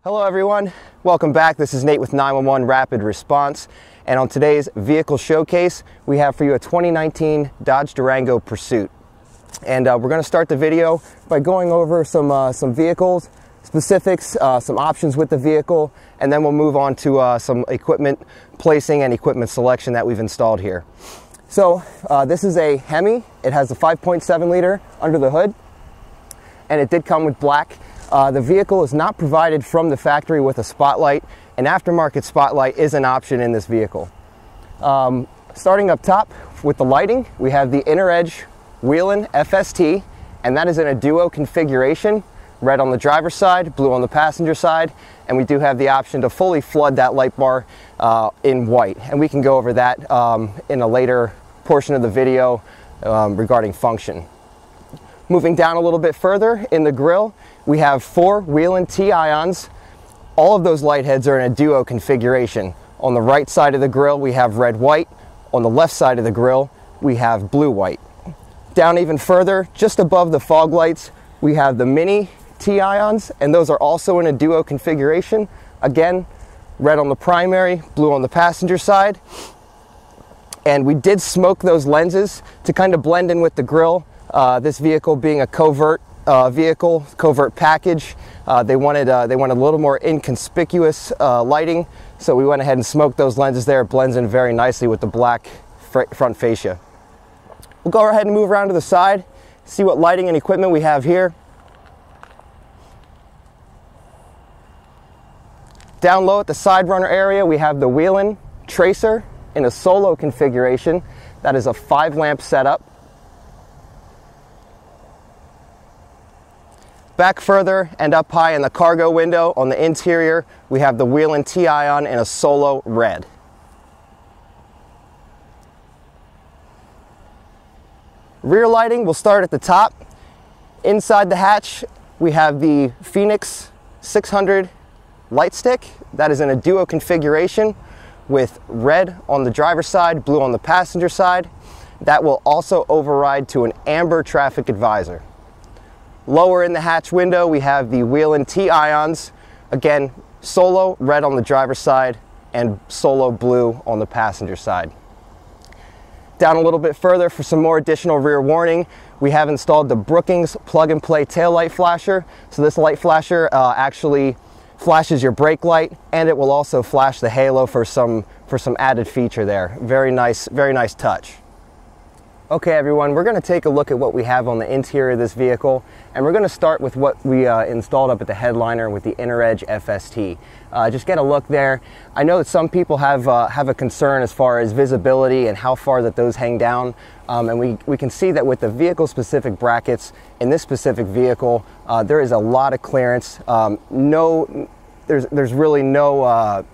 Hello everyone, welcome back. This is Nate with 911 Rapid Response, and on today's vehicle showcase we have for you a 2019 Dodge Durango Pursuit. And we're going to start the video by going over some vehicles specifics, some options with the vehicle, and then we'll move on to some equipment placing and equipment selection that we've installed here. So this is a Hemi. It has a 5.7 liter under the hood, and it did come with black. The vehicle is not provided from the factory with a spotlight. An aftermarket spotlight is an option in this vehicle. Starting up top with the lighting, we have the Inner Edge Wheelin' FST, and that is in a duo configuration, red on the driver's side, blue on the passenger side, and we do have the option to fully flood that light bar in white, and we can go over that in a later portion of the video regarding function. Moving down a little bit further in the grille, we have 4 Wheelin' T-ions. All of those light heads are in a duo configuration. On the right side of the grille, we have red-white. On the left side of the grille, we have blue-white. Down even further, just above the fog lights, we have the Mini T-ions, and those are also in a duo configuration. Again, red on the primary, blue on the passenger side. And we did smoke those lenses to kind of blend in with the grille. This vehicle being a covert vehicle, covert package, they wanted a little more inconspicuous lighting, so we went ahead and smoked those lenses there. It blends in very nicely with the black front fascia. We'll go ahead and move around to the side, see what lighting and equipment we have here. Down low at the side runner area, we have the Wheelin' Tracer in a solo configuration. That is a 5-lamp setup. Back further and up high in the cargo window on the interior, we have the Wheelin' T-ion in a solo red. Rear lighting, we'll start at the top. Inside the hatch, we have the Phoenix 600 light stick. That is in a duo configuration with red on the driver's side, blue on the passenger side. That will also override to an amber traffic advisor. Lower in the hatch window, we have the Wheelin' T-ions. Again, solo red on the driver's side and solo blue on the passenger side. Down a little bit further for some more additional rear warning, we have installed the Brookings plug-and-play taillight flasher. So this light flasher actually flashes your brake light, and it will also flash the halo for some added feature there. Very nice touch. Okay everyone, we're going to take a look at what we have on the interior of this vehicle, and we're going to start with what we installed up at the headliner with the Inner Edge FST. Just get a look there. I know that some people have a concern as far as visibility and how far that those hang down, and we can see that with the vehicle specific brackets in this specific vehicle, there is a lot of clearance. There's really no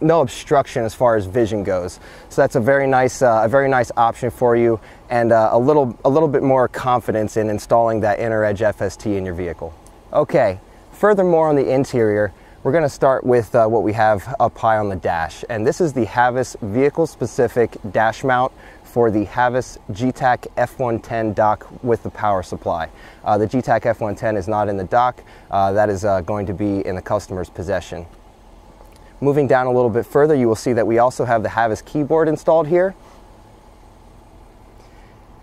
obstruction as far as vision goes, so that's a very nice option for you, and a little bit more confidence in installing that Inner Edge FST in your vehicle. Okay, furthermore on the interior, we're going to start with what we have up high on the dash, and this is the Havas vehicle specific dash mount for the Havas GTAC F110 dock with the power supply. The GTAC F110 is not in the dock. That is going to be in the customer's possession. Moving down a little bit further, you will see that we also have the Havas keyboard installed here.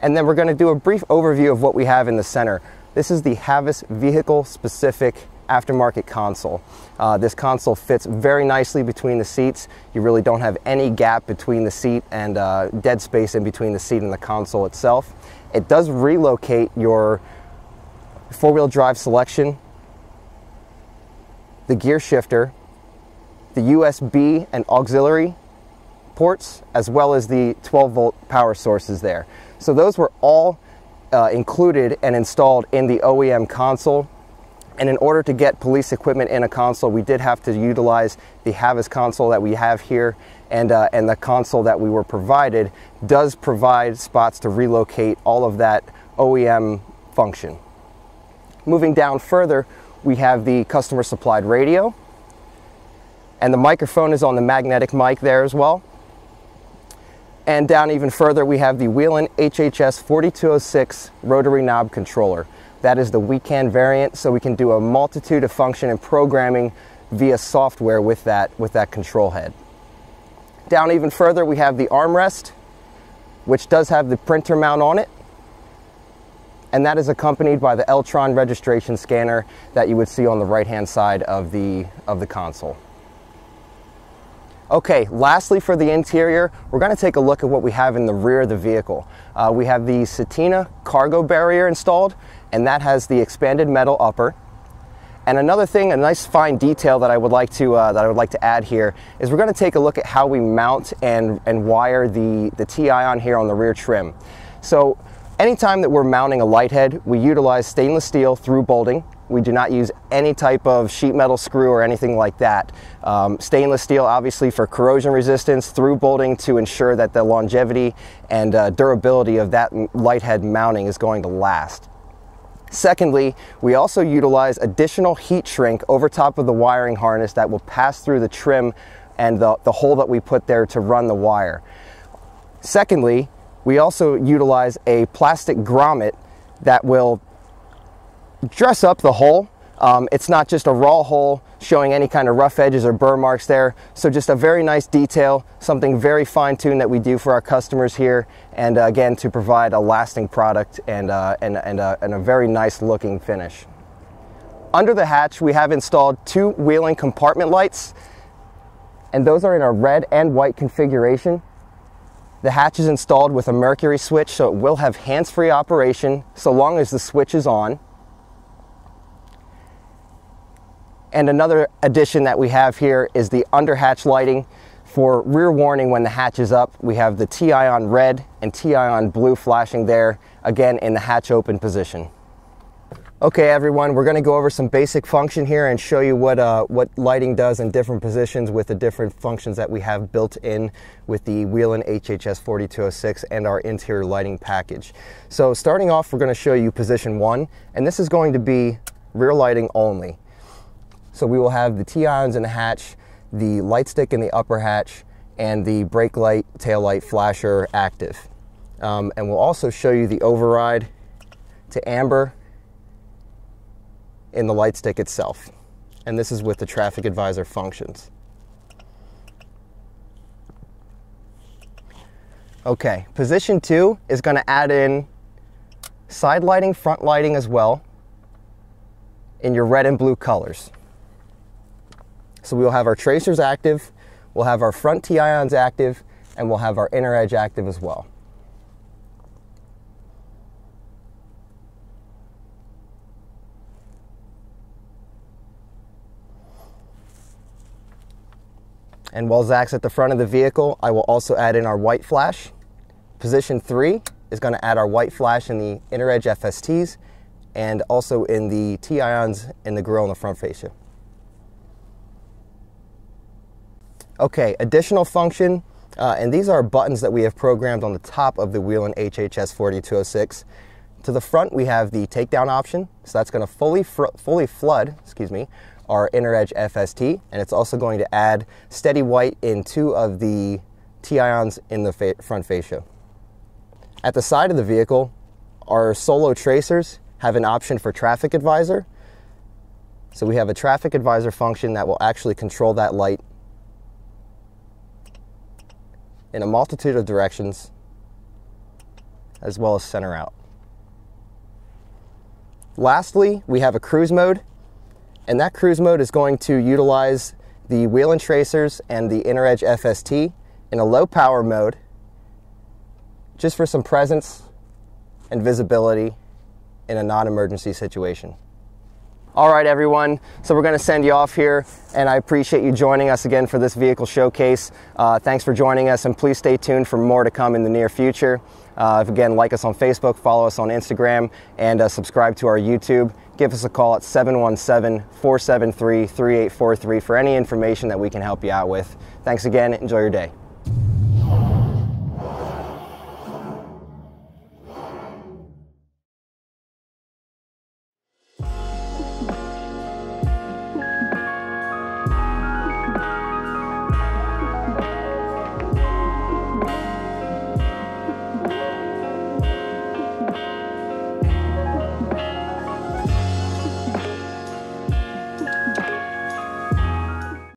And then we're going to do a brief overview of what we have in the center. This is the Havas vehicle-specific aftermarket console. This console fits very nicely between the seats. You really don't have any gap between the seat and dead space in between the seat and the console itself. It does relocate your four-wheel drive selection, the gear shifter, the USB and auxiliary ports, as well as the 12-volt power sources there. So those were all included and installed in the OEM console. And in order to get police equipment in a console, we did have to utilize the Havas console that we have here, and the console that we were provided does provide spots to relocate all of that OEM function. Moving down further, we have the customer supplied radio, and the microphone is on the magnetic mic there as well. And down even further, we have the Wheelin' HHS 4206 rotary knob controller. That is the weekend variant, so we can do a multitude of function and programming via software with that control head. Down even further, we have the armrest, which does have the printer mount on it, and that is accompanied by the Eltron registration scanner that you would see on the right-hand side of the console. Okay, lastly for the interior, we're going to take a look at what we have in the rear of the vehicle. We have the Satina cargo barrier installed, and that has the expanded metal upper. And another thing, a nice fine detail that I would like to add here is we're going to take a look at how we mount and wire the T-ion here on the rear trim. So anytime that we're mounting a light head, we utilize stainless steel through bolting. We do not use any type of sheet metal screw or anything like that. Stainless steel obviously for corrosion resistance, through bolting to ensure that the longevity and durability of that light head mounting is going to last. Secondly, we also utilize additional heat shrink over top of the wiring harness that will pass through the trim and the hole that we put there to run the wire. Secondly, we also utilize a plastic grommet that will dress up the hole. It's not just a raw hole showing any kind of rough edges or burr marks there. So just a very nice detail, something very fine-tuned that we do for our customers here, and again, to provide a lasting product and a very nice looking finish. Under the hatch, we have installed 2 wheeling compartment lights, and those are in a red and white configuration. The hatch is installed with a mercury switch, so it will have hands-free operation so long as the switch is on. And another addition that we have here is the under-hatch lighting. For rear warning when the hatch is up, we have the T-ion red and T-ion blue flashing there, again in the hatch open position. Okay everyone, we're going to go over some basic function here and show you what lighting does in different positions with the different functions that we have built in with the Whelen HHS 4206 and our interior lighting package. So starting off, we're going to show you position 1, and this is going to be rear lighting only. So we will have the T-ions in the hatch, the light stick in the upper hatch, and the brake light, tail light flasher active. And we'll also show you the override to amber in the light stick itself. And this is with the traffic advisor functions. Okay, position 2 is going to add in side lighting, front lighting as well in your red and blue colors. So we'll have our tracers active, we'll have our front T-ions active, and we'll have our inner edge active as well. And while Zach's at the front of the vehicle, I will also add in our white flash. Position 3 is going to add our white flash in the inner edge FSTs and also in the T-ions in the grille and the front fascia. Okay, additional function, and these are buttons that we have programmed on the top of the Whelen HHS 4206. To the front, we have the takedown option, so that's going to fully flood, our inner edge FST, and it's also going to add steady white in 2 of the T-ions in the front fascia. At the side of the vehicle, our solo tracers have an option for traffic advisor. So we have a traffic advisor function that will actually control that light in a multitude of directions, as well as center out. Lastly, we have a cruise mode, and that cruise mode is going to utilize the Whelen tracers and the inner edge FST in a low power mode, just for some presence and visibility in a non-emergency situation. All right, everyone, so we're going to send you off here, and I appreciate you joining us again for this vehicle showcase. Thanks for joining us, and please stay tuned for more to come in the near future. Again, like us on Facebook, follow us on Instagram, and subscribe to our YouTube. Give us a call at 717-473-3843 for any information that we can help you out with. Thanks again. Enjoy your day.